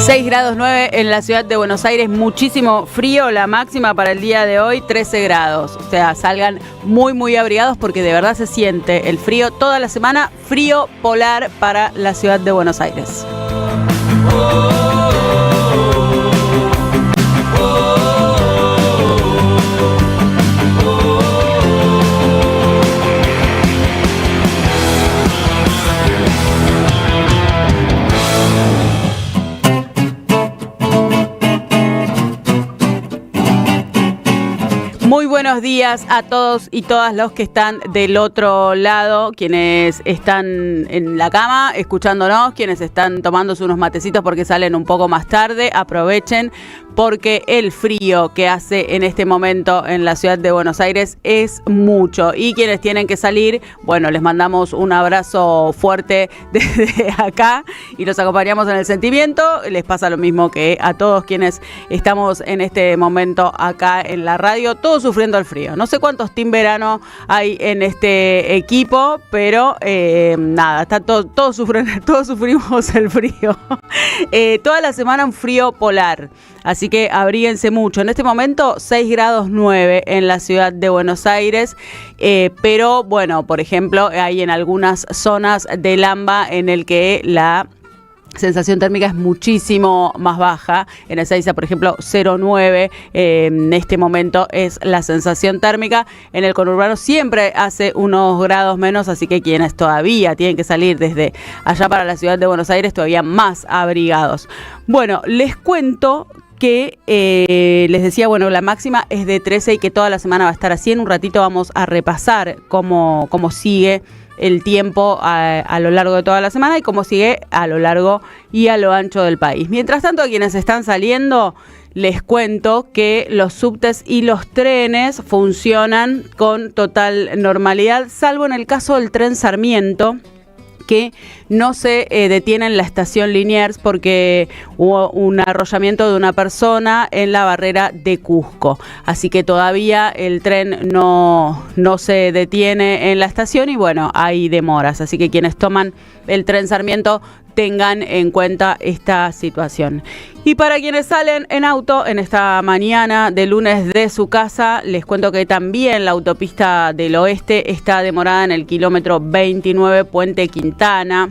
6 grados 9 en la ciudad de Buenos Aires, muchísimo frío, la máxima para el día de hoy 13 grados, o sea, salgan muy abrigados porque de verdad se siente el frío toda la semana, frío polar para la ciudad de Buenos Aires. Muy buenos días a todos y todas los que están del otro lado, quienes están en la cama escuchándonos, quienes están tomándose unos matecitos porque salen un poco más tarde, aprovechen porque el frío que hace en este momento en la ciudad de Buenos Aires es mucho y quienes tienen que salir, bueno, les mandamos un abrazo fuerte desde acá y los acompañamos en el sentimiento. Les pasa lo mismo que a todos quienes estamos en este momento acá en la radio, todos sufriendo el frío. No sé cuántos team verano hay en este equipo, pero nada, está todos sufrimos el frío. Toda la semana un frío polar. Así que abríguense mucho. En este momento 6 grados 9 en la ciudad de Buenos Aires, pero bueno, por ejemplo, hay en algunas zonas del AMBA en el que la sensación térmica es muchísimo más baja. En Ezeiza, por ejemplo, 0,9 en este momento es la sensación térmica. En el conurbano siempre hace unos grados menos, así que quienes todavía tienen que salir desde allá para la ciudad de Buenos Aires todavía más abrigados. Bueno, les cuento que les decía, bueno, la máxima es de 13 y que toda la semana va a estar así. En un ratito vamos a repasar cómo sigue el tiempo a lo largo de toda la semana y cómo sigue a lo largo y a lo ancho del país. Mientras tanto, a quienes están saliendo, les cuento que los subtes y los trenes funcionan con total normalidad, salvo en el caso del tren Sarmiento, que no se detiene en la estación Liniers porque hubo un arrollamiento de una persona en la barrera de Cusco. Así que todavía el tren no se detiene en la estación y bueno, hay demoras. Así que quienes toman el tren Sarmiento tengan en cuenta esta situación. Y para quienes salen en auto en esta mañana de lunes de su casa, les cuento que también la autopista del oeste está demorada en el kilómetro 29 Puente Quintana.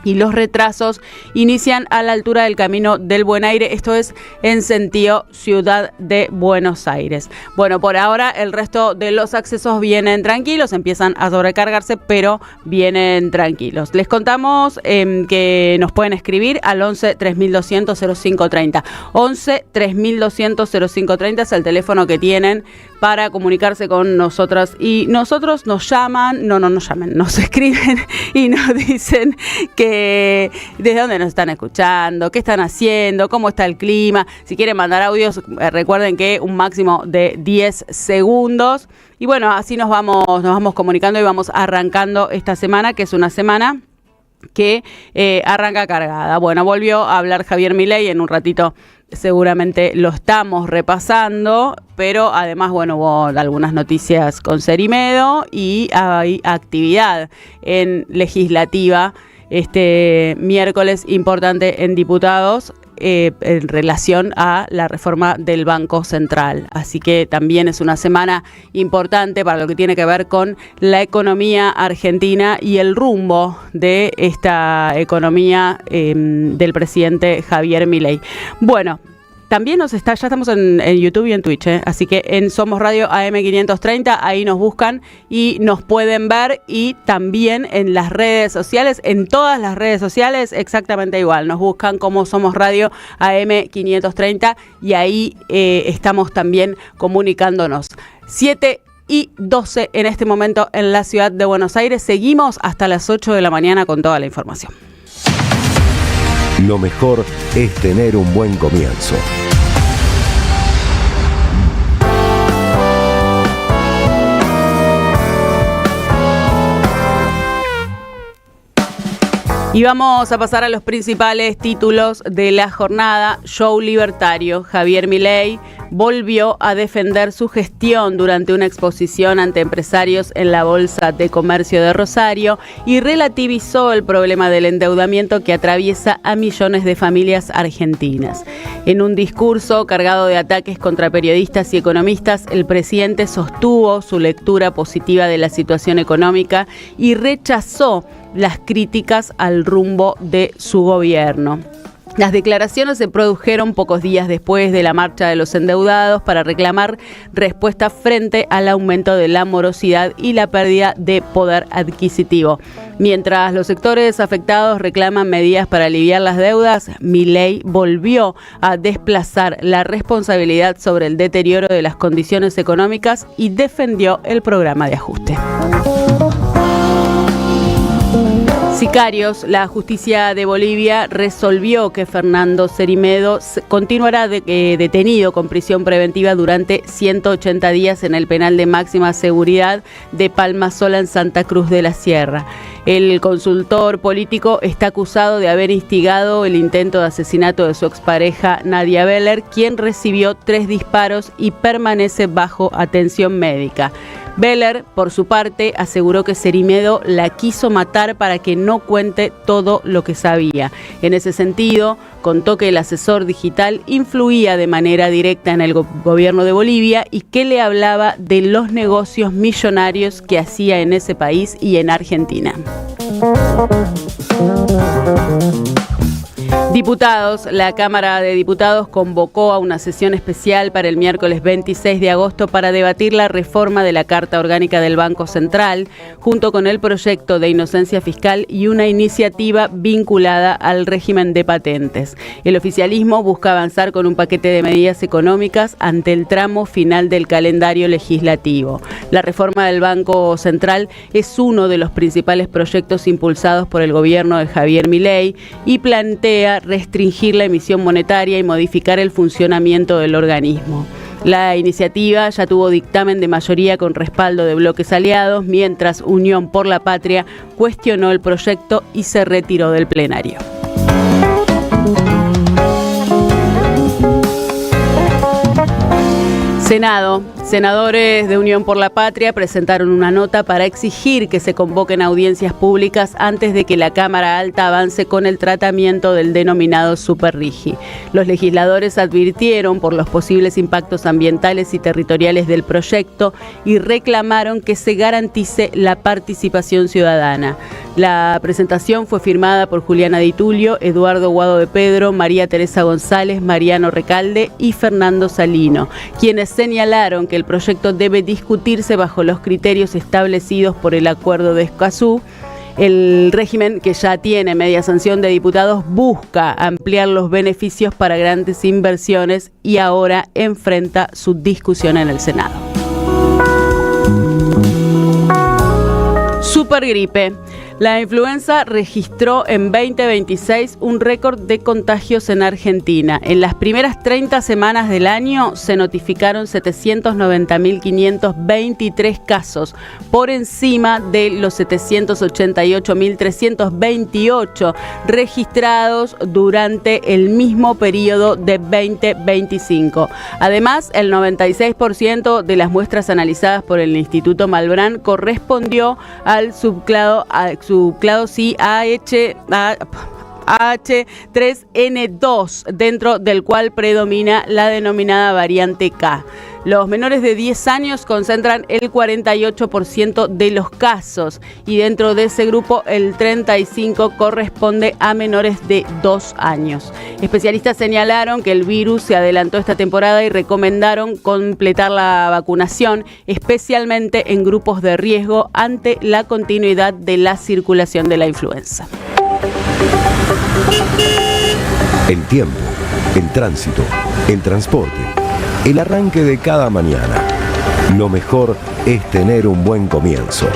Y los retrasos inician a la altura del Camino del Buen Aire, esto es en sentido Ciudad de Buenos Aires. Bueno, por ahora el resto de los accesos vienen tranquilos, empiezan a sobrecargarse, pero vienen tranquilos. Les contamos que nos pueden escribir al 11 3200 0530. 11 3200 0530 es el teléfono que tienen para comunicarse con nosotras y nosotros nos llaman, nos escriben y nos dicen que desde dónde nos están escuchando, qué están haciendo, cómo está el clima. Si quieren mandar audios, recuerden que un máximo de 10 segundos. Y bueno, así nos vamos comunicando y vamos arrancando esta semana, que es una semana que arranca cargada. Bueno, volvió a hablar Javier Milei, en un ratito seguramente lo estamos repasando, pero además, bueno, hubo algunas noticias con Cerimedo y hay actividad en legislativa este miércoles importante en diputados en relación a la reforma del Banco Central. Así que también es una semana importante para lo que tiene que ver con la economía argentina y el rumbo de esta economía del presidente Javier Milei. Bueno, también ya estamos en YouTube y en Twitch, así que en Somos Radio AM530, ahí nos buscan y nos pueden ver, y también en las redes sociales, en todas las redes sociales, exactamente igual, nos buscan como Somos Radio AM530 y ahí estamos también comunicándonos. 7:12 en este momento en la ciudad de Buenos Aires, seguimos hasta las 8 de la mañana con toda la información. Lo mejor es tener un buen comienzo. Y vamos a pasar a los principales títulos de la jornada. Show libertario. Javier Milei volvió a defender su gestión durante una exposición ante empresarios en la Bolsa de Comercio de Rosario y relativizó el problema del endeudamiento que atraviesa a millones de familias argentinas. En un discurso cargado de ataques contra periodistas y economistas, el presidente sostuvo su lectura positiva de la situación económica y rechazó las críticas al rumbo de su gobierno. Las declaraciones se produjeron pocos días después de la marcha de los endeudados para reclamar respuesta frente al aumento de la morosidad y la pérdida de poder adquisitivo. Mientras los sectores afectados reclaman medidas para aliviar las deudas, Milei volvió a desplazar la responsabilidad sobre el deterioro de las condiciones económicas y defendió el programa de ajuste. Sicarios, la justicia de Bolivia resolvió que Fernando Cerimedo continuará detenido con prisión preventiva durante 180 días en el penal de máxima seguridad de Palma Sola en Santa Cruz de la Sierra. El consultor político está acusado de haber instigado el intento de asesinato de su expareja Nadia Beller, quien recibió 3 disparos y permanece bajo atención médica. Beller, por su parte, aseguró que Cerimedo la quiso matar para que no cuente todo lo que sabía. En ese sentido, contó que el asesor digital influía de manera directa en el gobierno de Bolivia y que le hablaba de los negocios millonarios que hacía en ese país y en Argentina. Diputados, la Cámara de Diputados convocó a una sesión especial para el miércoles 26 de agosto para debatir la reforma de la Carta Orgánica del Banco Central, junto con el proyecto de inocencia fiscal y una iniciativa vinculada al régimen de patentes. El oficialismo busca avanzar con un paquete de medidas económicas ante el tramo final del calendario legislativo. La reforma del Banco Central es uno de los principales proyectos impulsados por el gobierno de Javier Milei y plantea restringir la emisión monetaria y modificar el funcionamiento del organismo. La iniciativa ya tuvo dictamen de mayoría con respaldo de bloques aliados, mientras Unión por la Patria cuestionó el proyecto y se retiró del plenario. Senado. Senadores de Unión por la Patria presentaron una nota para exigir que se convoquen audiencias públicas antes de que la Cámara Alta avance con el tratamiento del denominado Superrigi. Los legisladores advirtieron por los posibles impactos ambientales y territoriales del proyecto y reclamaron que se garantice la participación ciudadana. La presentación fue firmada por Juliana Di Tulio, Eduardo Guado de Pedro, María Teresa González, Mariano Recalde y Fernando Salino, quienes señalaron que el proyecto debe discutirse bajo los criterios establecidos por el Acuerdo de Escazú. El régimen, que ya tiene media sanción de diputados, busca ampliar los beneficios para grandes inversiones y ahora enfrenta su discusión en el Senado. Supergripe. La influenza registró en 2026 un récord de contagios en Argentina. En las primeras 30 semanas del año se notificaron 790.523 casos, por encima de los 788.328 registrados durante el mismo periodo de 2025. Además, el 96% de las muestras analizadas por el Instituto Malbrán correspondió al subclado sí H3N2, dentro del cual predomina la denominada variante K. Los menores de 10 años concentran el 48% de los casos y dentro de ese grupo el 35% corresponde a menores de 2 años. Especialistas señalaron que el virus se adelantó esta temporada y recomendaron completar la vacunación, especialmente en grupos de riesgo ante la continuidad de la circulación de la influenza. En tiempo, en tránsito, en transporte, el arranque de cada mañana. Lo mejor es tener un buen comienzo.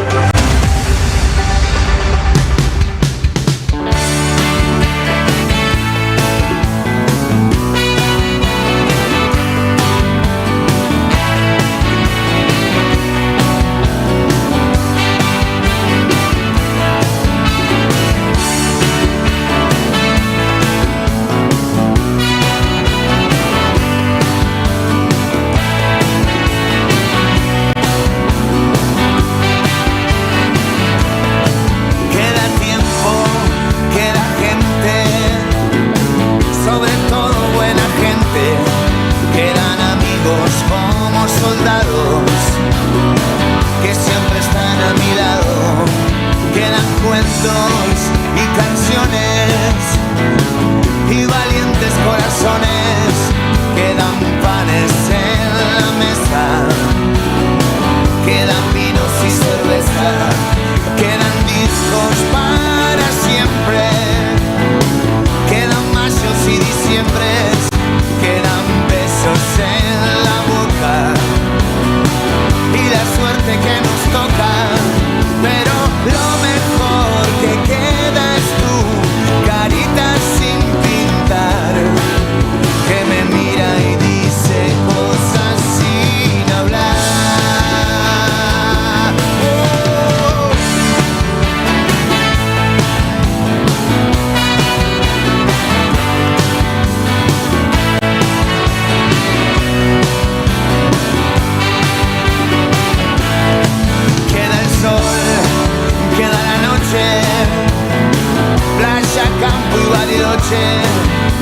noche,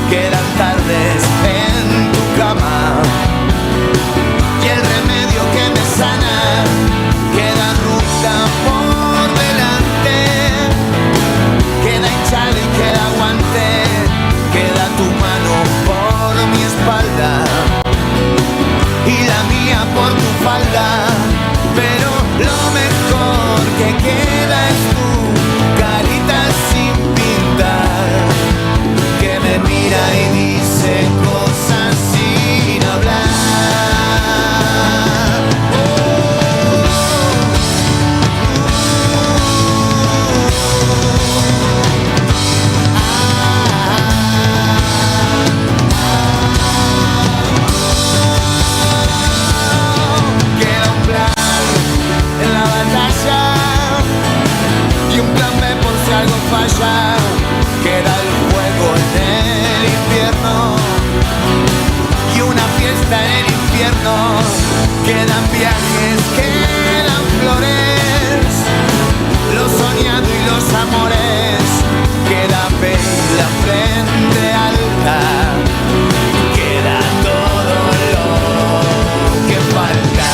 quedan tardes en tu cama. Y el remedio que me sana queda ruta por delante, queda hinchado y queda aguante, queda tu mano por mi espalda y la mía por tu falda, pero lo mejor que queda es tu carita sin pintar, que me mira y dice cosas sin hablar. Queda un plan en la batalla y un plan B por si algo falla. Queda el fuego en el infierno y una fiesta en el infierno. Quedan viajes, quedan flores, lo soñado y los amores. Queda ver la frente alta, queda todo lo que falta.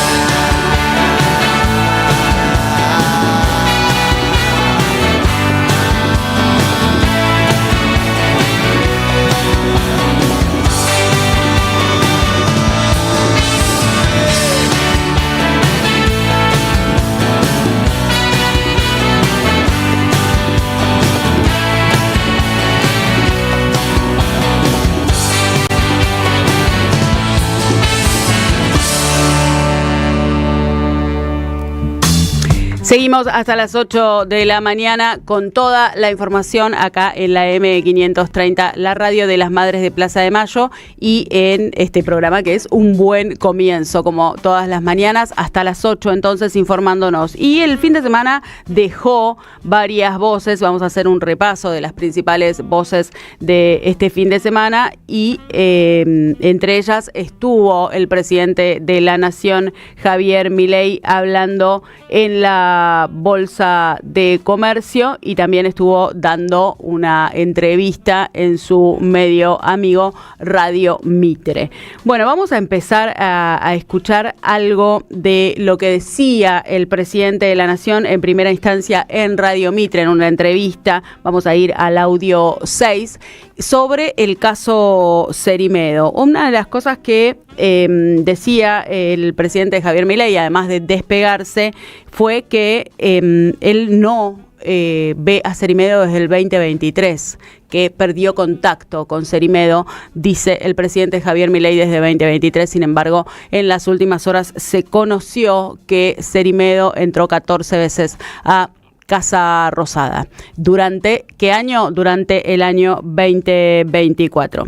Seguimos hasta las 8 de la mañana con toda la información acá en la M530, la radio de las Madres de Plaza de Mayo, y en este programa que es un buen comienzo, como todas las mañanas, hasta las 8 entonces informándonos. Y el fin de semana dejó varias voces, vamos a hacer un repaso de las principales voces de este fin de semana y entre ellas estuvo el presidente de la Nación, Javier Milei, hablando en la Bolsa de Comercio y también estuvo dando una entrevista en su medio amigo Radio Mitre. Bueno, vamos a empezar a escuchar algo de lo que decía el presidente de la Nación en primera instancia en Radio Mitre, en una entrevista. Vamos a ir al audio 6 sobre el caso Cerimedo. Una de las cosas que decía el presidente Javier Milei, además de despegarse, fue que él no ve a Cerimedo desde el 2023, que perdió contacto con Cerimedo, dice el presidente Javier Milei, desde 2023. Sin embargo, en las últimas horas se conoció que Cerimedo entró 14 veces a Casa Rosada. ¿Durante qué año? Durante el año 2024.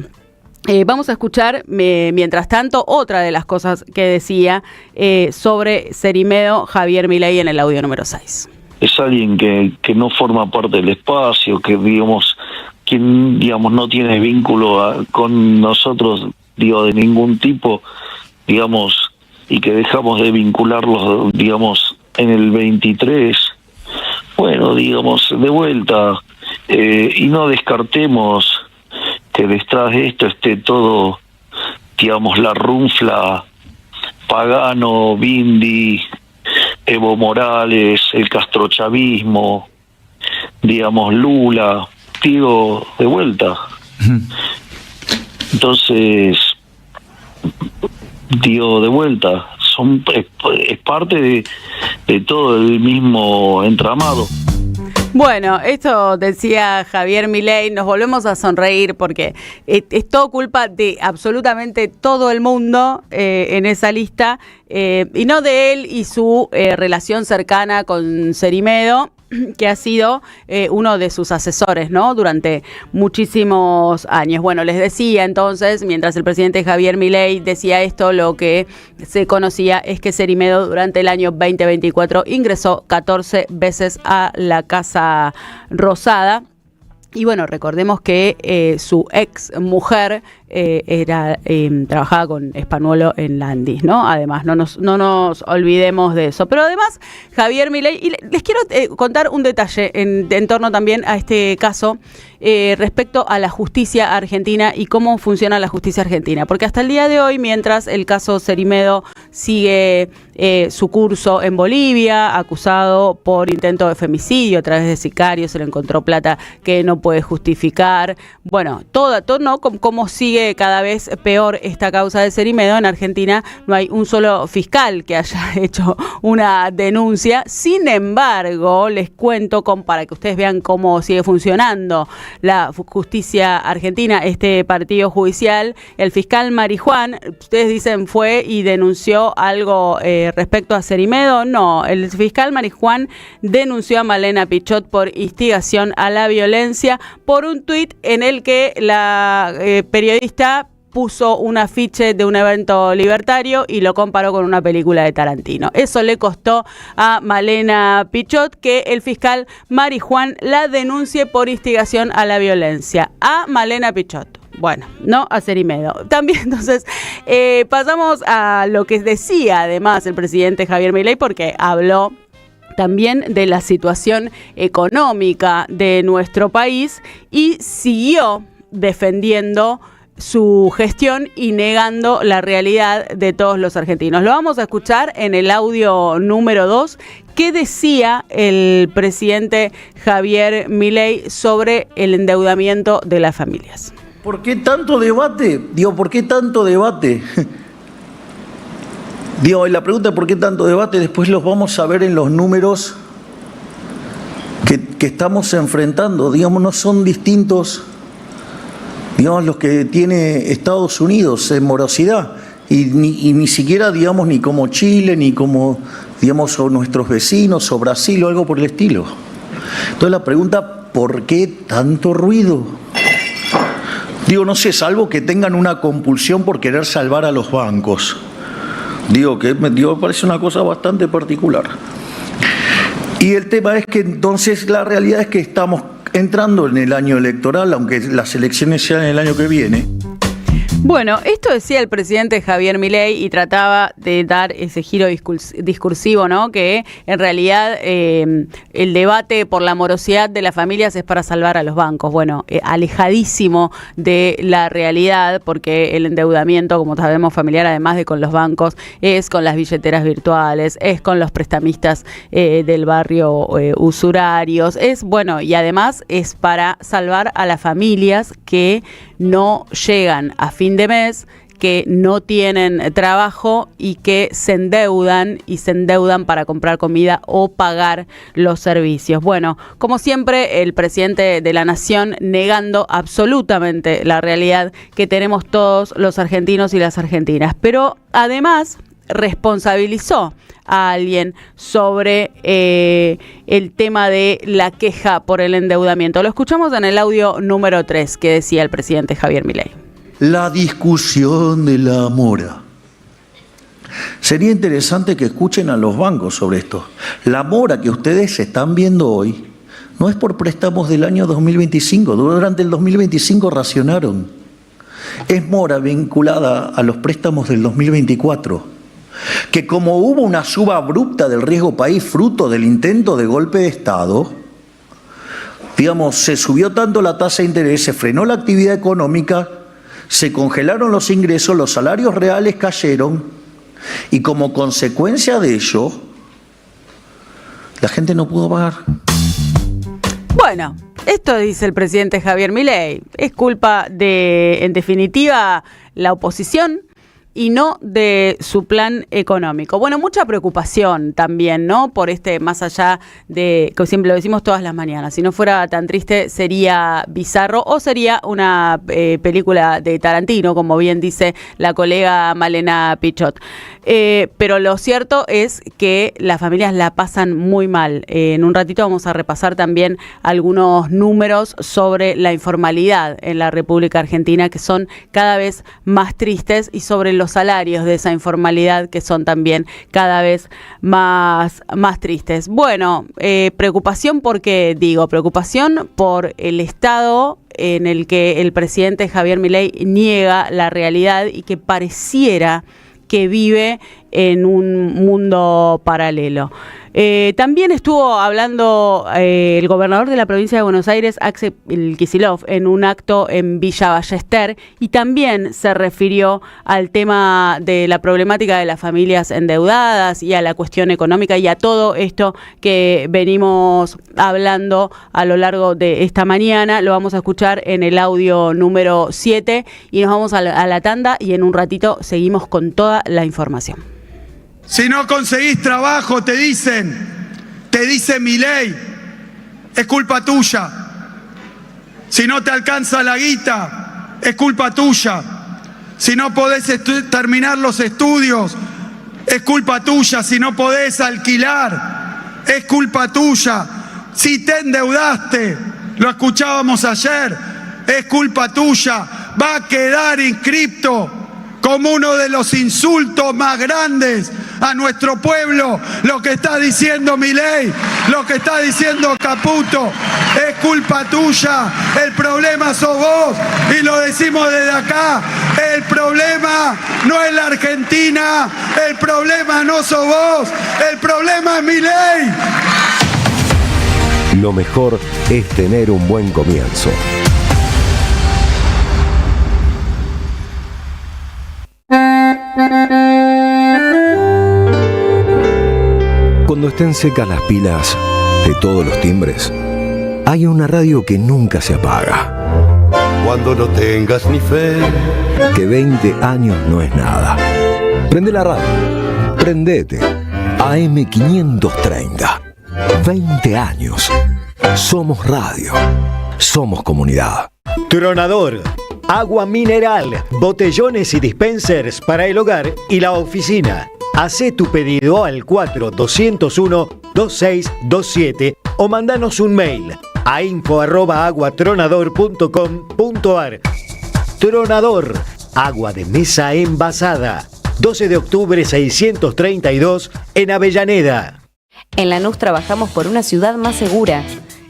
Vamos a escuchar, mientras tanto, otra de las cosas que decía sobre Cerimedo Javier Milei en el audio número 6. Es alguien que no forma parte del espacio, que digamos no tiene vínculo con nosotros, de ningún tipo, digamos, y que dejamos de vincularlos, digamos, en el 23. Bueno, digamos, de vuelta, y no descartemos que detrás de esto esté todo, digamos, la runfla, Pagano, Bindi, Evo Morales, el castrochavismo, digamos, Lula, digo, de vuelta. Entonces, digo, de vuelta, es parte de todo el mismo entramado. Bueno, esto decía Javier Milei, nos volvemos a sonreír porque es todo culpa de absolutamente todo el mundo en esa lista, y no de él y su relación cercana con Cerimedo, que ha sido uno de sus asesores, ¿no?, durante muchísimos años. Bueno, les decía entonces, mientras el presidente Javier Milei decía esto, lo que se conocía es que Cerimedo durante el año 2024 ingresó 14 veces a la Casa Rosada. Y bueno, recordemos que su ex mujer trabajaba con Spanuolo en Landis, ¿no? Además, no nos olvidemos de eso. Pero además, Javier Milei, y les quiero contar un detalle en torno también a este caso respecto a la justicia argentina y cómo funciona la justicia argentina. Porque hasta el día de hoy, mientras el caso Cerimedo sigue su curso en Bolivia, acusado por intento de femicidio a través de sicarios, se le encontró plata que no puede justificar. Bueno, todo ¿no? Cómo sigue cada vez peor esta causa de Cerimedo. En Argentina no hay un solo fiscal que haya hecho una denuncia. Sin embargo, les cuento para que ustedes vean cómo sigue funcionando la justicia argentina, este partido judicial. El fiscal Marijuán, ustedes dicen, fue y denunció algo respecto a Cerimedo. No, el fiscal Marijuán denunció a Malena Pichot por instigación a la violencia por un tuit en el que la periodista puso un afiche de un evento libertario y lo comparó con una película de Tarantino. Eso le costó a Malena Pichot que el fiscal Marijuán la denuncie por instigación a la violencia. A Malena Pichot. Bueno, no a Cerimedo. También, entonces, pasamos a lo que decía además el presidente Javier Milei, porque habló también de la situación económica de nuestro país y siguió defendiendo su gestión y negando la realidad de todos los argentinos. Lo vamos a escuchar en el audio número 2. ¿Qué decía el presidente Javier Milei sobre el endeudamiento de las familias? ¿Por qué tanto debate? ¿Por qué tanto debate? La pregunta es ¿por qué tanto debate? Después los vamos a ver en los números que estamos enfrentando. No son distintos, los que tiene Estados Unidos en morosidad. Y ni siquiera, ni como Chile, ni como, o nuestros vecinos, o Brasil, o algo por el estilo. Entonces la pregunta, ¿por qué tanto ruido? No sé, salvo que tengan una compulsión por querer salvar a los bancos. Me parece una cosa bastante particular. Y el tema es que entonces la realidad es que estamos entrando en el año electoral, aunque las elecciones sean el año que viene. Bueno, esto decía el presidente Javier Milei y trataba de dar ese giro discursivo, ¿no? Que en realidad el debate por la morosidad de las familias es para salvar a los bancos. Bueno, alejadísimo de la realidad, porque el endeudamiento, como sabemos, familiar, además de con los bancos, es con las billeteras virtuales, es con los prestamistas del barrio usurarios, y además es para salvar a las familias que no llegan a fin de mes, que no tienen trabajo y que se endeudan para comprar comida o pagar los servicios. Bueno, como siempre, el presidente de la Nación negando absolutamente la realidad que tenemos todos los argentinos y las argentinas, pero además responsabilizó a alguien sobre el tema de la queja por el endeudamiento. Lo escuchamos en el audio número 3 que decía el presidente Javier Milei. La discusión de la mora. Sería interesante que escuchen a los bancos sobre esto. La mora que ustedes están viendo hoy no es por préstamos del año 2025. Durante el 2025 racionaron. Es mora vinculada a los préstamos del 2024. Que como hubo una suba abrupta del riesgo país fruto del intento de golpe de Estado, se subió tanto la tasa de interés, se frenó la actividad económica, se congelaron los ingresos, los salarios reales cayeron y como consecuencia de ello, la gente no pudo pagar. Bueno, esto dice el presidente Javier Milei. Es culpa de, en definitiva, la oposición y no de su plan económico. Bueno, mucha preocupación también, ¿no? Por más allá de, que siempre lo decimos todas las mañanas, si no fuera tan triste sería bizarro o sería una película de Tarantino, como bien dice la colega Malena Pichot. Pero lo cierto es que las familias la pasan muy mal. En un ratito vamos a repasar también algunos números sobre la informalidad en la República Argentina, que son cada vez más tristes, y sobre los los salarios de esa informalidad, que son también cada vez más tristes. Bueno, preocupación porque, preocupación por el estado en el que el presidente Javier Milei niega la realidad y que pareciera que vive en un mundo paralelo. También estuvo hablando el gobernador de la provincia de Buenos Aires, Axel Kicillof, en un acto en Villa Ballester, y también se refirió al tema de la problemática de las familias endeudadas y a la cuestión económica y a todo esto que venimos hablando a lo largo de esta mañana. Lo vamos a escuchar en el audio número 7 y nos vamos a la tanda y en un ratito seguimos con toda la información. Si no conseguís trabajo, te dice Milei, es culpa tuya. Si no te alcanza la guita, es culpa tuya. Si no podés terminar los estudios, es culpa tuya. Si no podés alquilar, es culpa tuya. Si te endeudaste, lo escuchábamos ayer, es culpa tuya. Va a quedar inscripto como uno de los insultos más grandes a nuestro pueblo, lo que está diciendo Milei, lo que está diciendo Caputo, es culpa tuya, el problema sos vos, y lo decimos desde acá, el problema no es la Argentina, el problema no sos vos, el problema es Milei. Lo mejor es tener un buen comienzo. Cuando estén secas las pilas de todos los timbres, hay una radio que nunca se apaga. Cuando no tengas ni fe, Que 20 años no es nada. Prende la radio. Prendete. AM530. 20 años. Somos radio. Somos comunidad. Tronador. Agua mineral, botellones y dispensers para el hogar y la oficina. Hacé tu pedido al 4201-2627 o mandanos un mail a info@aguatronador.com.ar. Tronador, agua de mesa envasada. 12 de octubre 632 en Avellaneda. En Lanús trabajamos por una ciudad más segura.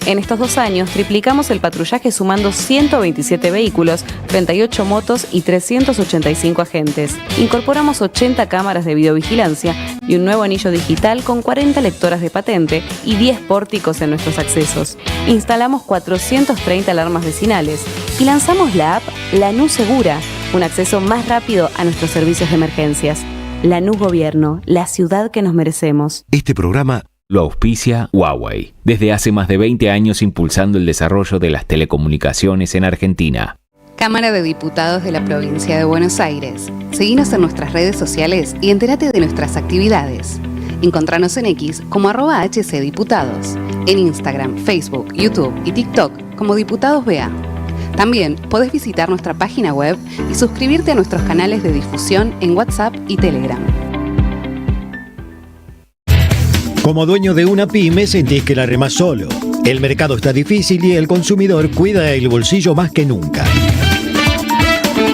En estos 2 años triplicamos el patrullaje sumando 127 vehículos, 38 motos y 385 agentes. Incorporamos 80 cámaras de videovigilancia y un nuevo anillo digital con 40 lectoras de patente y 10 pórticos en nuestros accesos. Instalamos 430 alarmas vecinales y lanzamos la app Lanús Segura, un acceso más rápido a nuestros servicios de emergencias. Lanús Gobierno, la ciudad que nos merecemos. Este programa lo auspicia Huawei, desde hace más de 20 años impulsando el desarrollo de las telecomunicaciones en Argentina. Cámara de Diputados de la Provincia de Buenos Aires. Seguinos en nuestras redes sociales y entérate de nuestras actividades. Encontranos en X como @HCDiputados, en Instagram, Facebook, YouTube y TikTok como Diputados BA. También podés visitar nuestra página web y suscribirte a nuestros canales de difusión en WhatsApp y Telegram. Como dueño de una pyme sentís que la remás solo. El mercado está difícil y el consumidor cuida el bolsillo más que nunca.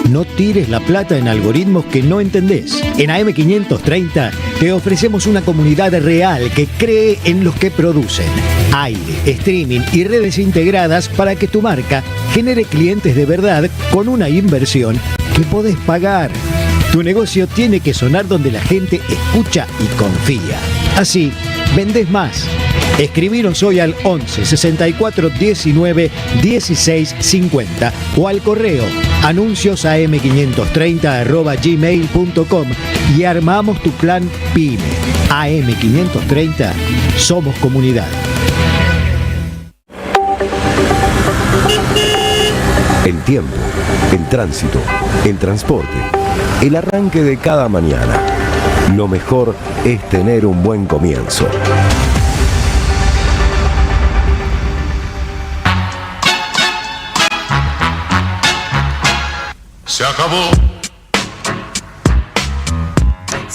No tires la plata en algoritmos que no entendés. En AM530 te ofrecemos una comunidad real que cree en los que producen. Aire, streaming y redes integradas para que tu marca genere clientes de verdad con una inversión que podés pagar. Tu negocio tiene que sonar donde la gente escucha y confía. Así, vendés más. Escribinos hoy al 11 64 19 16 50 o al correo anunciosam530@gmail.com y armamos tu plan PYME. AM530, somos comunidad. El tiempo, el tránsito, el transporte, el arranque de cada mañana. Lo mejor es tener un buen comienzo. se acabó.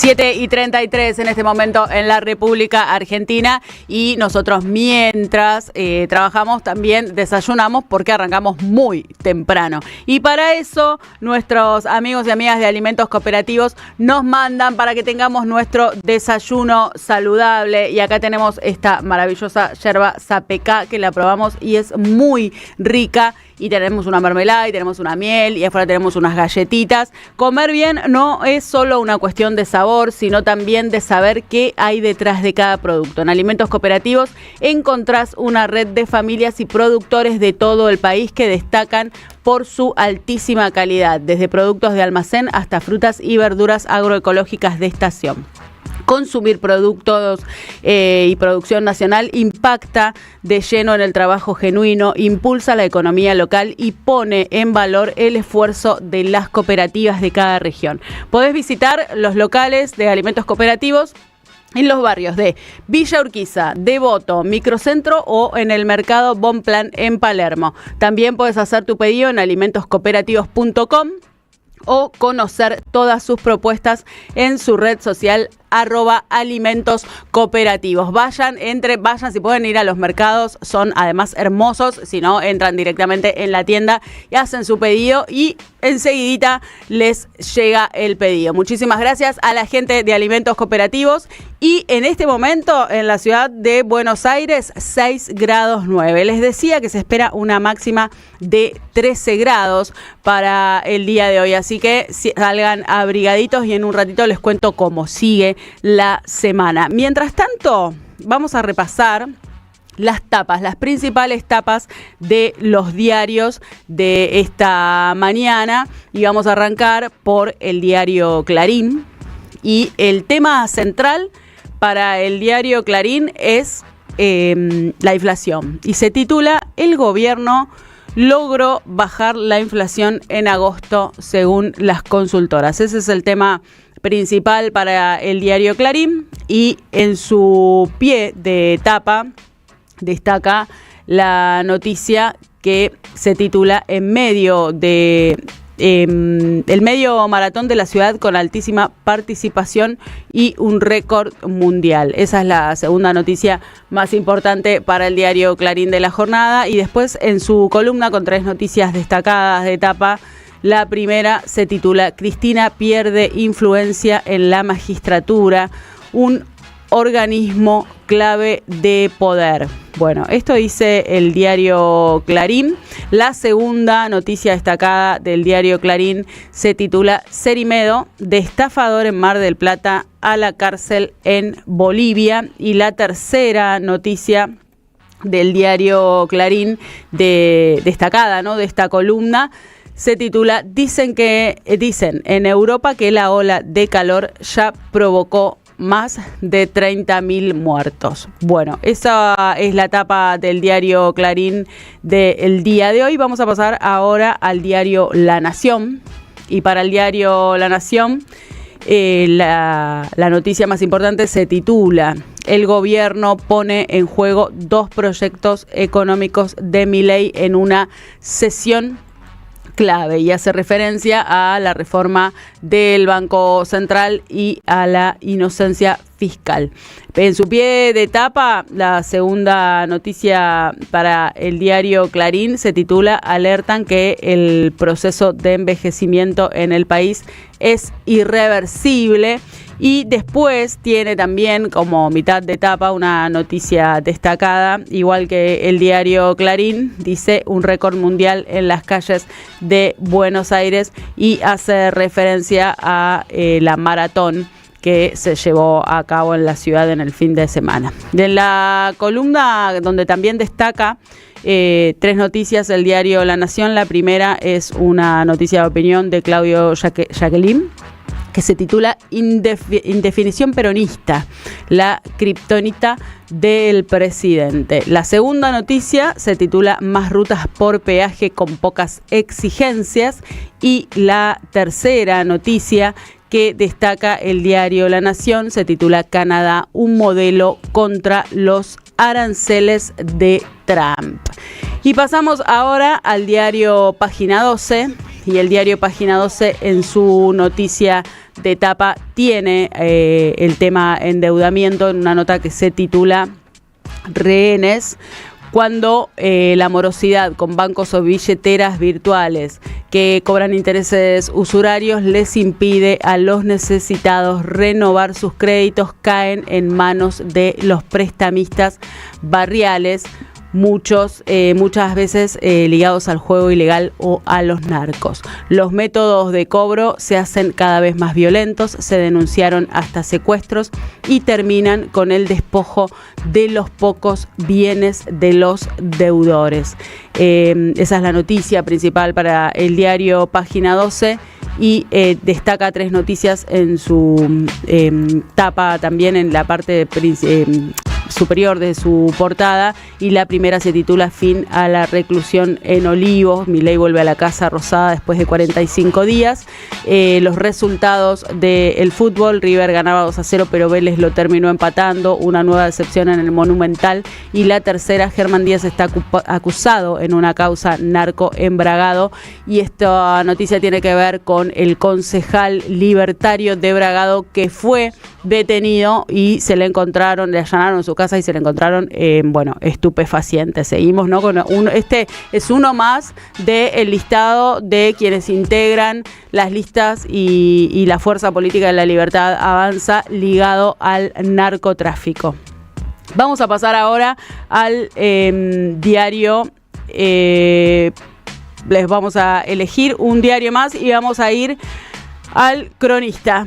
7:33 en este momento en la República Argentina, y nosotros mientras trabajamos también desayunamos porque arrancamos muy temprano. Y para eso nuestros amigos y amigas de Alimentos Cooperativos nos mandan para que tengamos nuestro desayuno saludable. Y acá tenemos esta maravillosa yerba sapecá que la probamos y es muy rica. Y tenemos una mermelada y tenemos una miel y afuera tenemos unas galletitas. Comer bien no es solo una cuestión de sabor, sino también de saber qué hay detrás de cada producto. En Alimentos Cooperativos encontrás una red de familias y productores de todo el país que destacan por su altísima calidad, desde productos de almacén hasta frutas y verduras agroecológicas de estación. Consumir productos y producción nacional impacta de lleno en el trabajo genuino, impulsa la economía local y pone en valor el esfuerzo de las cooperativas de cada región. Podés visitar los locales de Alimentos Cooperativos en los barrios de Villa Urquiza, Devoto, Microcentro o en el mercado Bonplan en Palermo. También podés hacer tu pedido en alimentoscooperativos.com o conocer todas sus propuestas en su red social @alimentos cooperativos. Vayan si pueden ir a los mercados, son además hermosos. Si no, entran directamente en la tienda y hacen su pedido y enseguidita les llega el pedido. Muchísimas gracias a la gente de Alimentos Cooperativos. Y en este momento en la ciudad de Buenos Aires 6 grados 9. Les decía que se espera una máxima de 13 grados para el día de hoy, así que salgan abrigaditos y en un ratito les cuento cómo sigue la semana. Mientras tanto, vamos a repasar las principales tapas de los diarios de esta mañana, y vamos a arrancar por el diario Clarín. Y el tema central para el diario Clarín es la inflación, y se titula "El gobierno logró bajar la inflación en agosto según las consultoras". Ese es el tema principal para el diario Clarín, y en su pie de tapa destaca la noticia que se titula el medio maratón de la ciudad con altísima participación y un récord mundial. Esa es la segunda noticia más importante para el diario Clarín de la jornada. Y después, en su columna con 3 noticias destacadas de tapa, la primera se titula "Cristina pierde influencia en la magistratura, un organismo clave de poder". Bueno, esto dice el diario Clarín. La segunda noticia destacada del diario Clarín se titula "Cerimedo, de estafador en Mar del Plata a la cárcel en Bolivia". Y la tercera noticia del diario Clarín destacada, ¿no?, de esta columna se titula Dicen en Europa que la ola de calor ya provocó más de 30.000 muertos. Bueno, esa es la tapa del diario Clarín del día de hoy. Vamos a pasar ahora al diario La Nación. Y para el diario La Nación, la noticia más importante se titula "El gobierno pone en juego 2 proyectos económicos de Milei en una sesión clave", y hace referencia a la reforma del Banco Central y a la inocencia fiscal. En su pie de tapa, la segunda noticia para el diario Clarín se titula "Alertan que el proceso de envejecimiento en el país es irreversible". Y después tiene también como mitad de tapa una noticia destacada, igual que el diario Clarín, dice "Un récord mundial en las calles de Buenos Aires", y hace referencia a la maratón que se llevó a cabo en la ciudad en el fin de semana. De la columna donde también destaca 3 noticias del diario La Nación, la primera es una noticia de opinión de Claudio Jacqueline, que se titula "Indefinición peronista, la kriptonita del presidente". La segunda noticia se titula "Más rutas por peaje con pocas exigencias". Y la tercera noticia que destaca el diario La Nación se titula "Canadá, un modelo contra los aranceles de Trump". Y pasamos ahora al diario Página 12, y el diario Página 12 en su noticia de tapa tiene el tema endeudamiento en una nota que se titula Rehenes, cuando la morosidad con bancos o billeteras virtuales que cobran intereses usurarios les impide a los necesitados renovar sus créditos, caen en manos de los prestamistas barriales, muchas veces ligados al juego ilegal o a los narcos. Los métodos de cobro se hacen cada vez más violentos, se denunciaron hasta secuestros y terminan con el despojo de los pocos bienes de los deudores. Esa es la noticia principal para el diario Página 12 y destaca 3 noticias en su tapa, también en la parte superior de su portada, y la primera se titula Fin a la reclusión en Olivos. Milei vuelve a la Casa Rosada después de 45 días. Los resultados del fútbol: River ganaba 2-0, pero Vélez lo terminó empatando. Una nueva decepción en el Monumental. Y la tercera, Germán Díaz está acusado en una causa narco-embragado. Y esta noticia tiene que ver con el concejal libertario de Bragado, que fue detenido y se le allanaron su casa y se le encontraron, estupefacientes. Seguimos, ¿no? Este es uno más del listado de quienes integran las listas y la Fuerza Política de la Libertad Avanza ligado al narcotráfico. Vamos a pasar ahora al diario. Les vamos a elegir un diario más y vamos a ir al Cronista.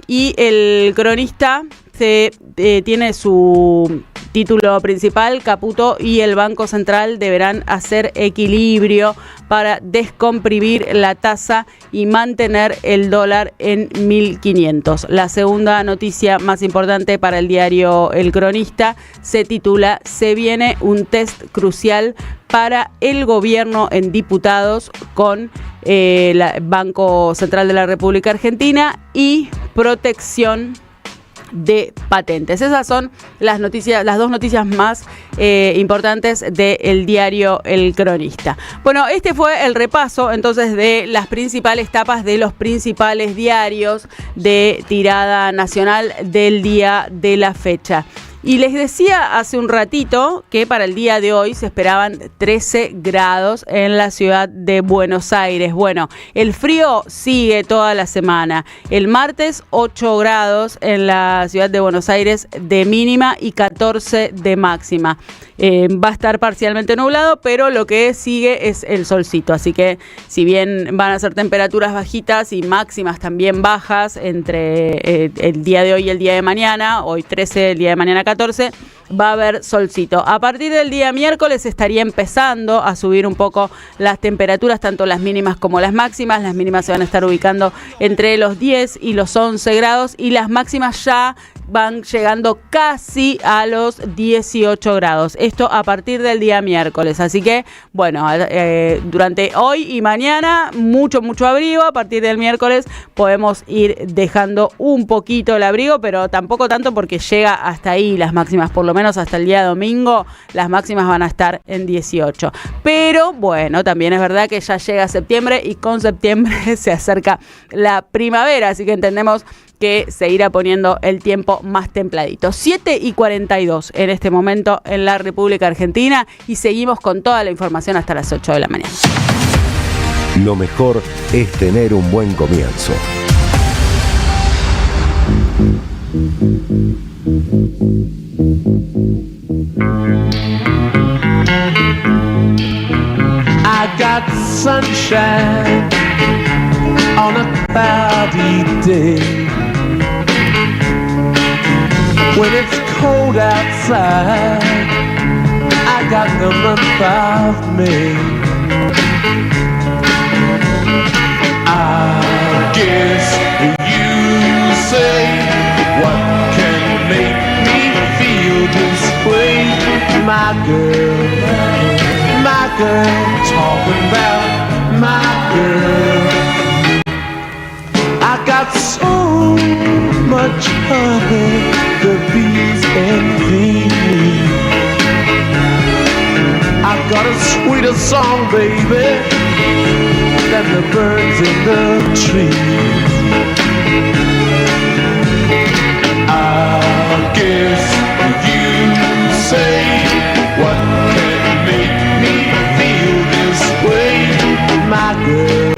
Y el Cronista tiene su título principal: Caputo y el Banco Central deberán hacer equilibrio para descomprimir la tasa y mantener el dólar en 1.500. La segunda noticia más importante para el diario El Cronista se titula: Se viene un test crucial para el gobierno en diputados con el Banco Central de la República Argentina y protección de patentes. Esas son las dos noticias más importantes del diario El Cronista. Bueno, este fue el repaso entonces de las principales tapas de los principales diarios de tirada nacional del día de la fecha. Y les decía hace un ratito que para el día de hoy se esperaban 13 grados en la ciudad de Buenos Aires. Bueno, el frío sigue toda la semana. El martes 8 grados en la ciudad de Buenos Aires de mínima y 14 de máxima. Va a estar parcialmente nublado, pero lo que sigue es el solcito. Así que si bien van a ser temperaturas bajitas y máximas también bajas entre el día de hoy y el día de mañana, hoy 13, el día de mañana 14, va a haber solcito. A partir del día miércoles estaría empezando a subir un poco las temperaturas, tanto las mínimas como las máximas. Las mínimas se van a estar ubicando entre los 10 y los 11 grados y las máximas ya van llegando casi a los 18 grados. Esto a partir del día miércoles. Así que, bueno, durante hoy y mañana, mucho abrigo. A partir del miércoles podemos ir dejando un poquito el abrigo, pero tampoco tanto, porque llega hasta ahí las máximas. Por lo menos hasta el día domingo, las máximas van a estar en 18. Pero, bueno, también es verdad que ya llega septiembre y con septiembre se acerca la primavera. Así que entendemos que se irá poniendo el tiempo más templadito. 7:42 en este momento en la República Argentina y seguimos con toda la información hasta las 8 de la mañana. Lo mejor es tener un buen comienzo. I got sunshine on a cloudy day. When it's cold outside, I got the month of May. I guess you say, what can make me feel this way? My girl, talking about my girl. I got so much honey, the bees envy me. I got a sweeter song, baby, than the birds in the trees. I guess you say, what can make me feel this way? My girl,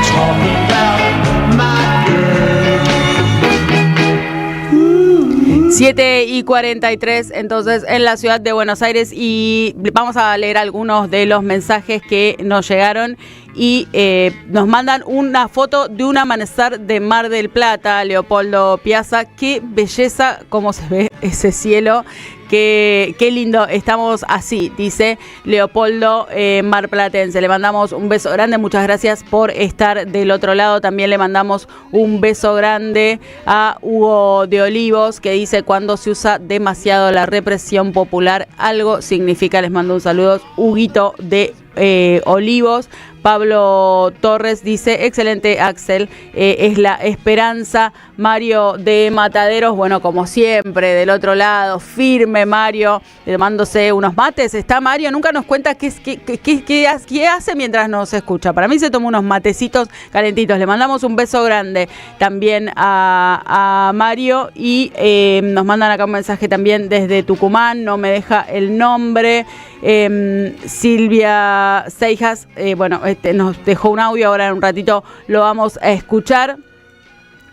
talking about my girl. 7:43 entonces en la ciudad de Buenos Aires, y vamos a leer algunos de los mensajes que nos llegaron. Y nos mandan una foto de un amanecer de Mar del Plata, Leopoldo Piazza. Qué belleza, cómo se ve ese cielo. Qué lindo, estamos así, dice Leopoldo marplatense. Le mandamos un beso grande, muchas gracias por estar del otro lado. También le mandamos un beso grande a Hugo de Olivos, que dice: cuando se usa demasiado la represión popular, algo significa. Les mando un saludo, Huguito de Olivos. Pablo Torres dice: excelente, Axel, es la esperanza. Mario de Mataderos, bueno, como siempre, del otro lado, firme Mario, tomándose unos mates. Está Mario, nunca nos cuenta qué hace mientras nos escucha. Para mí se toma unos matecitos calentitos. Le mandamos un beso grande también a Mario. Y nos mandan acá un mensaje también desde Tucumán, no me deja el nombre. Silvia Seijas, nos dejó un audio, ahora en un ratito lo vamos a escuchar.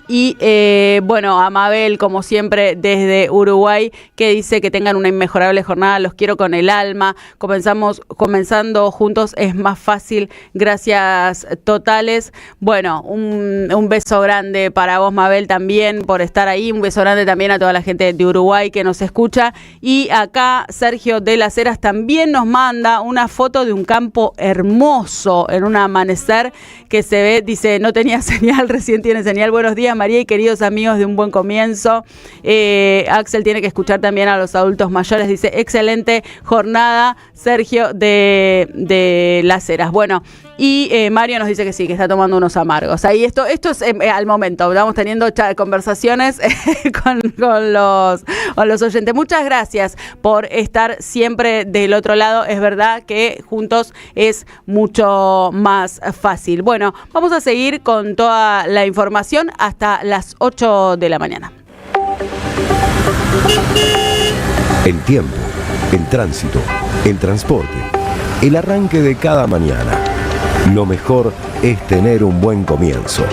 Y a Mabel, como siempre, desde Uruguay, que dice que tengan una inmejorable jornada, los quiero con el alma, comenzando juntos es más fácil, gracias totales. Bueno, un beso grande para vos, Mabel, también por estar ahí, un beso grande también a toda la gente de Uruguay que nos escucha. Y acá Sergio de las Heras también nos manda una foto de un campo hermoso en un amanecer que se ve, dice: no tenía señal, recién tiene señal. Buenos días, María y queridos amigos de Un Buen Comienzo. Axel tiene que escuchar también a los adultos mayores, dice: excelente jornada, Sergio de Las Heras. Bueno, y Mario nos dice que sí, que está tomando unos amargos. Ahí esto es al momento, estamos teniendo conversaciones con los oyentes. Muchas gracias por estar siempre del otro lado. Es verdad que juntos es mucho más fácil. Bueno, vamos a seguir con toda la información hasta las 8 de la mañana. En tiempo, en tránsito, en transporte, el arranque de cada mañana. Lo mejor es tener un buen comienzo.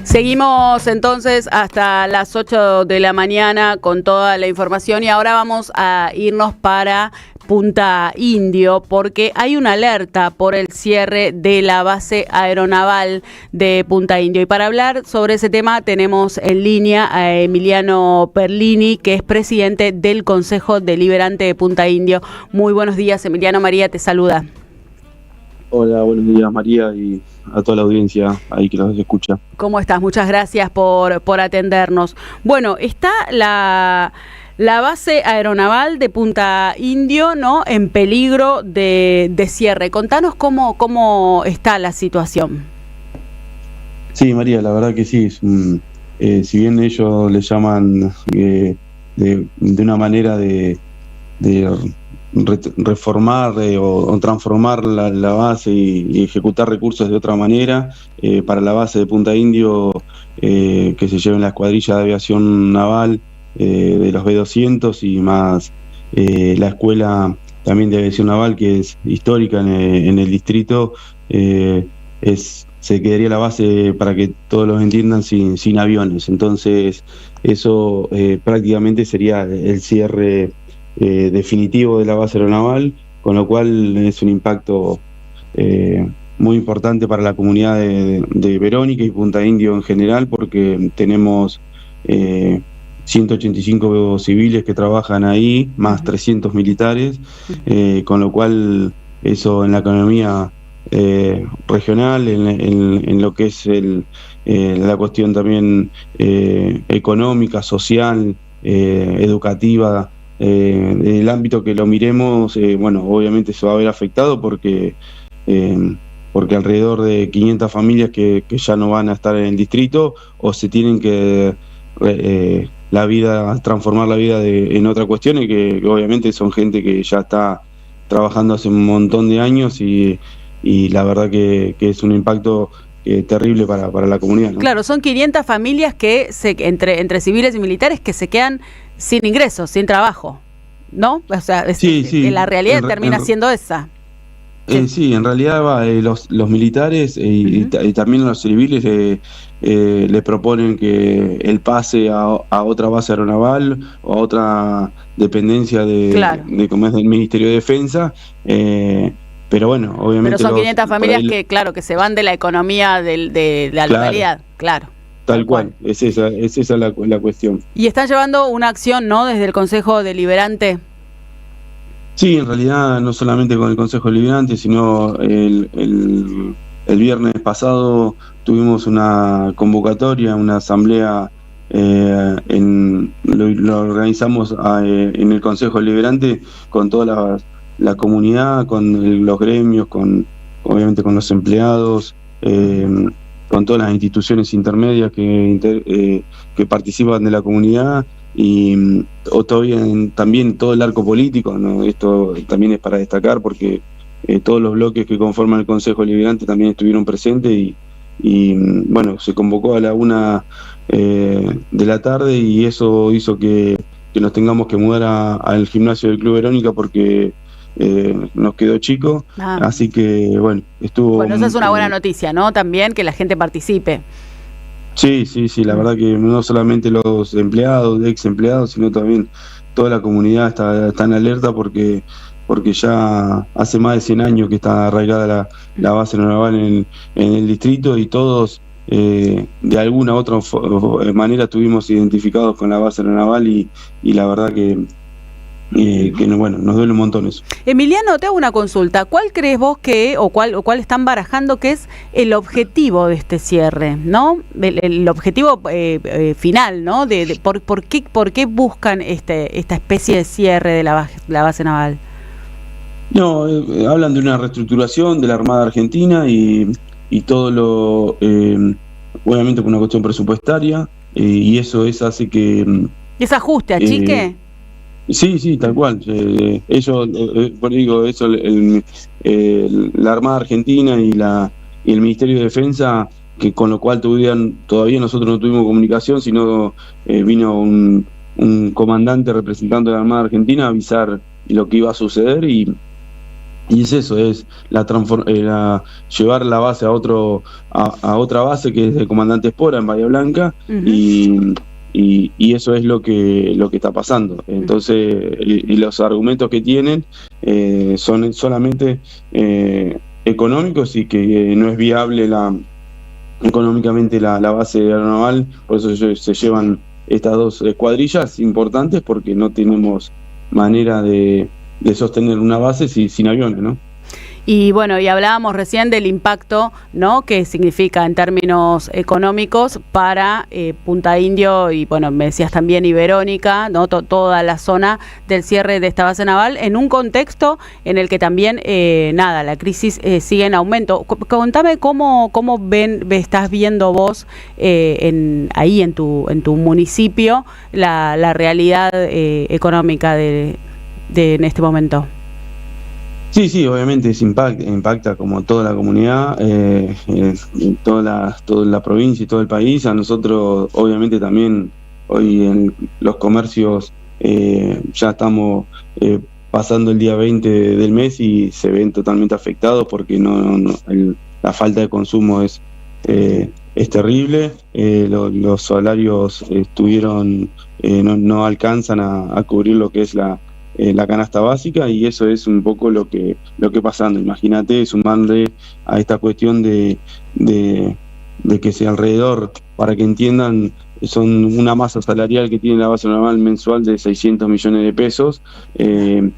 Seguimos entonces hasta las 8 de la mañana con toda la información, y ahora vamos a irnos para Punta Indio, porque hay una alerta por el cierre de la base aeronaval de Punta Indio. Y para hablar sobre ese tema tenemos en línea a Emiliano Perlini, que es presidente del Consejo Deliberante de Punta Indio. Muy buenos días, Emiliano. María te saluda. Hola, buenos días, María, y a toda la audiencia ahí que nos escucha. ¿Cómo estás? Muchas gracias por atendernos. Bueno, está la base aeronaval de Punta Indio, ¿no?, en peligro de cierre. Contanos cómo está la situación. Sí, María, la verdad que sí. Si bien ellos le llaman de una manera de reformar o transformar la base y ejecutar recursos de otra manera, para la base de Punta Indio, que se lleve en la escuadrilla de aviación naval de los B-200 y más la escuela también de aviación naval, que es histórica en el distrito, se quedaría la base, para que todos los entiendan, sin aviones. Entonces eso prácticamente sería el cierre definitivo de la base aeronaval, con lo cual es un impacto muy importante para la comunidad de Verónica y Punta Indio en general, porque tenemos 185 civiles que trabajan ahí, más 300 militares, con lo cual eso en la economía regional, en lo que es la cuestión también económica, social, educativa, el ámbito que lo miremos, obviamente se va a ver afectado porque alrededor de 500 familias que ya no van a estar en el distrito, o se tienen que la vida, transformar la vida en otra cuestión, y que obviamente son gente que ya está trabajando hace un montón de años y la verdad que es un impacto terrible para la comunidad, ¿no? Claro, son 500 familias que entre civiles y militares que se quedan sin ingresos, sin trabajo, ¿no? O sea, la realidad termina siendo esa. Sí, en realidad los militares y también los civiles le proponen que el pase a otra base aeronaval o a otra dependencia del Ministerio de Defensa, pero bueno, obviamente... Pero son 500 familias que se van de la economía de la localidad, claro. Tal cual, es esa la cuestión. Y están llevando una acción, ¿no?, desde el Consejo Deliberante. Sí, en realidad no solamente con el Consejo Deliberante, sino el viernes pasado tuvimos una convocatoria, una asamblea, lo organizamos en el Consejo Deliberante con toda la comunidad, con los gremios, obviamente con los empleados, con todas las instituciones intermedias que participan de la comunidad, y también todo el arco político, ¿no? Esto también es para destacar porque todos los bloques que conforman el Consejo Deliberante también estuvieron presentes y bueno, se convocó a la 1 de la tarde, y eso hizo que nos tengamos que mudar al gimnasio del Club Verónica porque nos quedó chico, así que bueno, estuvo... Bueno, esa es una buena noticia, ¿no? También que la gente participe. Sí, la verdad que no solamente los empleados, ex empleados, sino también toda la comunidad está en alerta porque ya hace más de 100 años que está arraigada la base aeronaval en el distrito, y todos de alguna u otra manera estuvimos identificados con la base aeronaval, y la verdad que bueno, nos duele un montón eso. Emiliano, te hago una consulta. ¿Cuál crees vos o cuál están barajando que es el objetivo de este cierre, ¿no? El objetivo final, ¿no? ¿Por qué buscan esta especie de cierre de la base naval? No, hablan de una reestructuración de la Armada Argentina y todo obviamente por una cuestión presupuestaria, y eso hace que... ¿Es ajuste, achique? Sí, tal cual. Ellos, por digo, eso, la Armada Argentina y el Ministerio de Defensa, que con lo cual todavía nosotros no tuvimos comunicación, sino vino un comandante representando a la Armada Argentina a avisar lo que iba a suceder, y es eso, es llevar la base a otra base que es el Comandante Espora en Bahía Blanca, y eso es lo que está pasando. Entonces, y los argumentos que tienen son solamente económicos, y que no es viable económicamente la base aeronaval. Por eso se llevan estas dos escuadrillas importantes, porque no tenemos manera de sostener una base sin aviones, ¿no? Y bueno, y hablábamos recién del impacto, ¿no?, que significa en términos económicos para Punta Indio y, bueno, me decías también y Verónica, ¿no?, toda la zona del cierre de esta base naval, en un contexto en el que también, la crisis sigue en aumento. Contame cómo estás viendo vos ahí en tu municipio la realidad económica en este momento. Sí, obviamente impacta como toda la comunidad, toda la provincia y todo el país. A nosotros, obviamente, también hoy en los comercios ya estamos pasando el día 20 del mes y se ven totalmente afectados porque la falta de consumo es terrible. Los salarios no alcanzan a cubrir lo que es la canasta básica, y eso es un poco lo que pasando. Imagínate, sumarle a esta cuestión de que sea alrededor, para que entiendan, son una masa salarial que tiene la base aeronaval mensual de 600 millones de pesos, que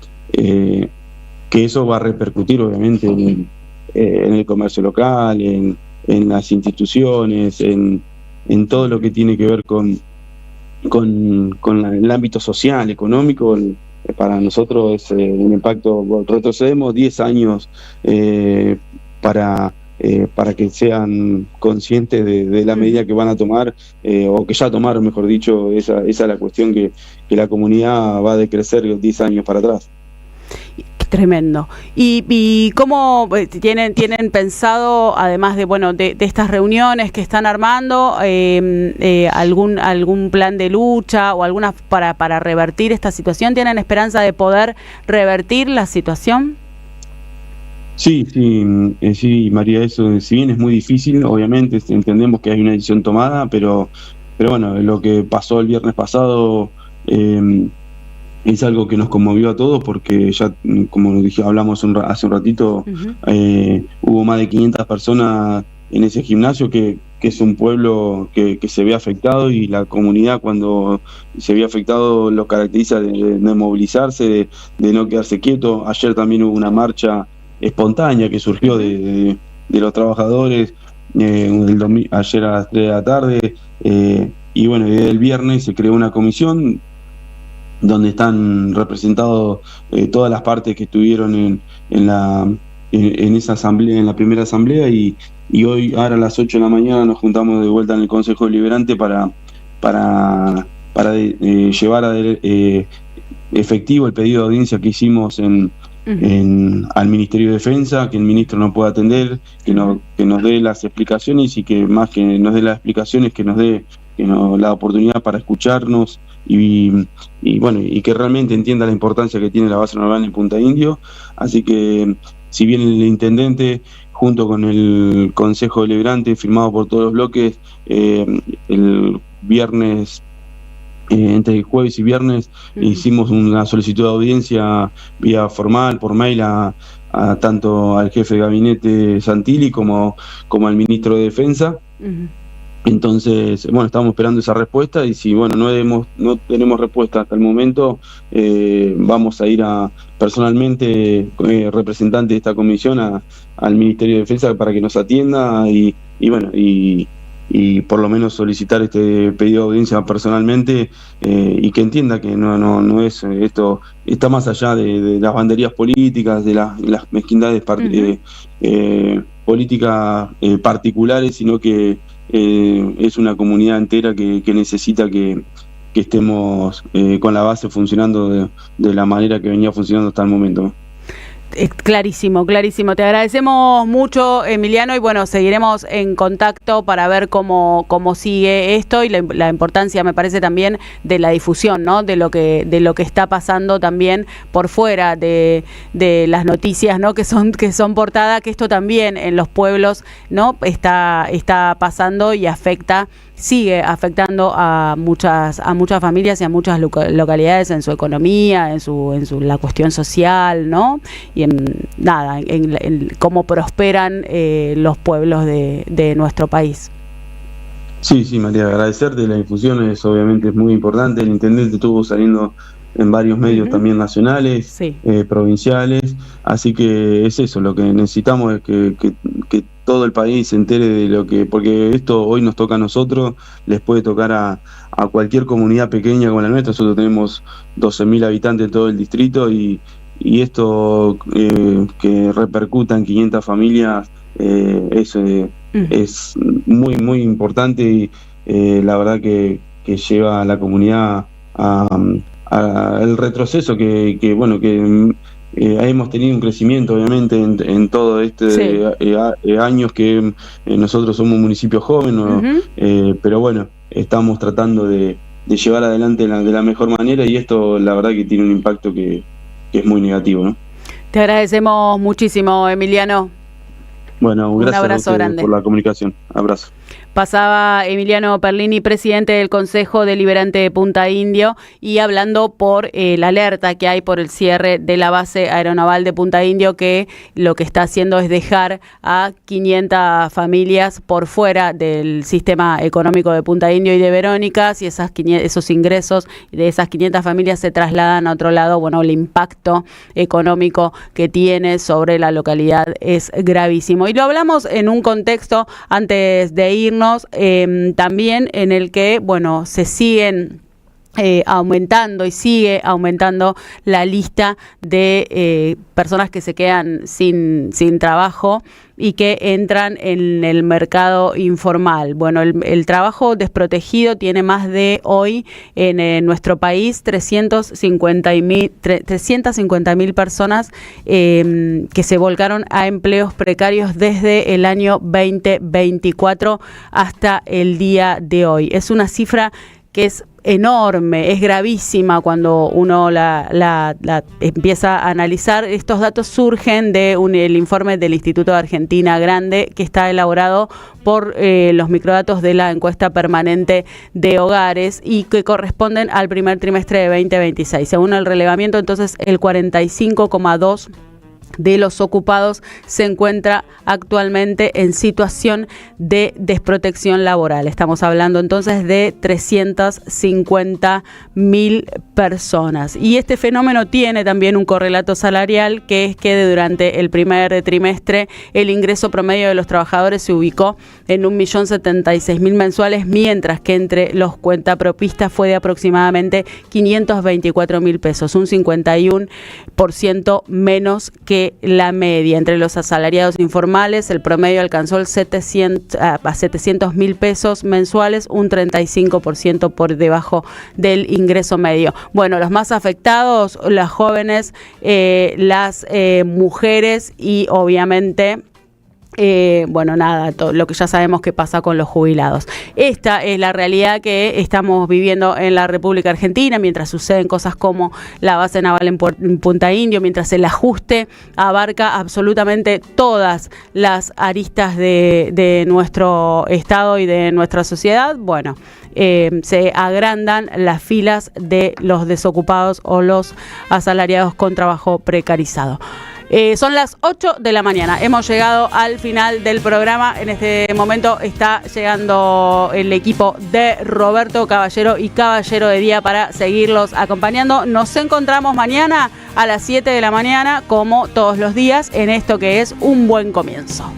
eso va a repercutir obviamente en el comercio local, en las instituciones, en todo lo que tiene que ver con el ámbito social, económico. Para nosotros es un impacto. Retrocedemos 10 años para para que sean conscientes de la medida que van a tomar, o que ya tomaron, mejor dicho. Esa es la cuestión, que la comunidad va a decrecer 10 años para atrás. Tremendo. ¿Y cómo tienen pensado, además de estas reuniones que están armando, algún plan de lucha o alguna para revertir esta situación? ¿Tienen esperanza de poder revertir la situación? Sí, María, eso, si bien es muy difícil, obviamente entendemos que hay una decisión tomada, pero bueno, lo que pasó el viernes pasado es algo que nos conmovió a todos, porque ya, como hablamos hace un ratito, hubo más de 500 personas en ese gimnasio, que es un pueblo que se ve afectado, y la comunidad, cuando se ve afectado, lo caracteriza de movilizarse, de no quedarse quieto. Ayer también hubo una marcha espontánea que surgió de los trabajadores, ayer a las 3 de la tarde, y bueno, desde el viernes se creó una comisión donde están representados todas las partes que estuvieron en esa asamblea, en la primera asamblea, y hoy, ahora a las 8 de la mañana, nos juntamos de vuelta en el Consejo Deliberante para llevar efectivo el pedido de audiencia que hicimos al Ministerio de Defensa, que el ministro no pueda atender, que nos dé las explicaciones, y que más que nos dé las explicaciones, que nos dé la oportunidad para escucharnos, y que realmente entienda la importancia que tiene la base naval en Punta Indio. Así que, si bien el intendente, junto con el Consejo Deliberante, firmado por todos los bloques, el viernes, entre el jueves y viernes, hicimos una solicitud de audiencia vía formal, por mail, a tanto al jefe de gabinete Santilli como al ministro de Defensa. Entonces, bueno, estamos esperando esa respuesta, y si no tenemos respuesta hasta el momento, vamos a ir personalmente, representante de esta comisión, al Ministerio de Defensa, para que nos atienda, y por lo menos solicitar este pedido de audiencia personalmente, y que entienda que no es esto, está más allá de las banderías políticas, de las mezquindades políticas particulares, sino que es una comunidad entera que necesita que estemos con la base funcionando de la manera que venía funcionando hasta el momento. Clarísimo. Te agradecemos mucho, Emiliano, y bueno, seguiremos en contacto para ver cómo sigue esto, y la importancia, me parece, también de la difusión, ¿no? De lo que está pasando también por fuera de las noticias, ¿no? que son portada, que esto también en los pueblos, ¿no? está pasando y sigue afectando a muchas familias y a muchas localidades en su economía, en la cuestión social, ¿no? Y en cómo prosperan los pueblos de nuestro país. Sí, María, agradecerte. La difusión obviamente es muy importante. El intendente estuvo saliendo en varios medios también nacionales, provinciales, así que es eso, lo que necesitamos es que todo el país se entere de lo que, porque esto hoy nos toca a nosotros, les puede tocar a cualquier comunidad pequeña como la nuestra. Nosotros tenemos 12.000 habitantes en todo el distrito, y esto que repercuta en 500 familias es muy, muy importante, y la verdad que lleva a la comunidad al retroceso que hemos tenido un crecimiento, obviamente, en todo años que nosotros somos un municipio joven, pero bueno, estamos tratando de llevar adelante de la mejor manera, y esto la verdad que tiene un impacto que es muy negativo, ¿no? Te agradecemos muchísimo, Emiliano. Bueno, gracias un abrazo grande por la comunicación. Abrazo. Pasaba Emiliano Perlini, presidente del Consejo Deliberante de Punta Indio, y hablando por la alerta que hay por el cierre de la base aeronaval de Punta Indio, que lo que está haciendo es dejar a 500 familias por fuera del sistema económico de Punta Indio y de Verónicas, y esos ingresos de esas 500 familias se trasladan a otro lado. Bueno, el impacto económico que tiene sobre la localidad es gravísimo. Y lo hablamos en un contexto, antes de irnos, también en el que, bueno, se siguen aumentando y sigue aumentando la lista de personas que se quedan sin trabajo y que entran en el mercado informal. Bueno, el trabajo desprotegido tiene más de hoy en nuestro país 350.000 personas que se volcaron a empleos precarios desde el año 2024 hasta el día de hoy. Es una cifra que es enorme, es gravísima cuando uno la empieza a analizar. Estos datos surgen del informe del Instituto de Argentina Grande, que está elaborado por los microdatos de la encuesta permanente de hogares y que corresponden al primer trimestre de 2026. Según el relevamiento, entonces, el 45,2% de los ocupados se encuentra actualmente en situación de desprotección laboral. Estamos hablando entonces de 350.000 personas. Y este fenómeno tiene también un correlato salarial, que es que durante el primer trimestre el ingreso promedio de los trabajadores se ubicó en 1.076.000 mensuales, mientras que entre los cuentapropistas fue de aproximadamente 524.000 pesos, un 51% menos que la media. Entre los asalariados informales, el promedio alcanzó a 700.000 pesos mensuales, un 35% por debajo del ingreso medio. Bueno, los más afectados, las jóvenes, las mujeres y obviamente todo lo que ya sabemos que pasa con los jubilados. Esta es la realidad que estamos viviendo en la República Argentina, mientras suceden cosas como la base naval en Punta Indio, mientras el ajuste abarca absolutamente todas las aristas de nuestro Estado y de nuestra sociedad. Bueno, se agrandan las filas de los desocupados o los asalariados con trabajo precarizado. Son las 8 de la mañana. Hemos llegado al final del programa. En este momento está llegando el equipo de Roberto Caballero y Caballero de Día para seguirlos acompañando. Nos encontramos mañana a las 7 de la mañana, como todos los días, en esto que es Un Buen Comienzo.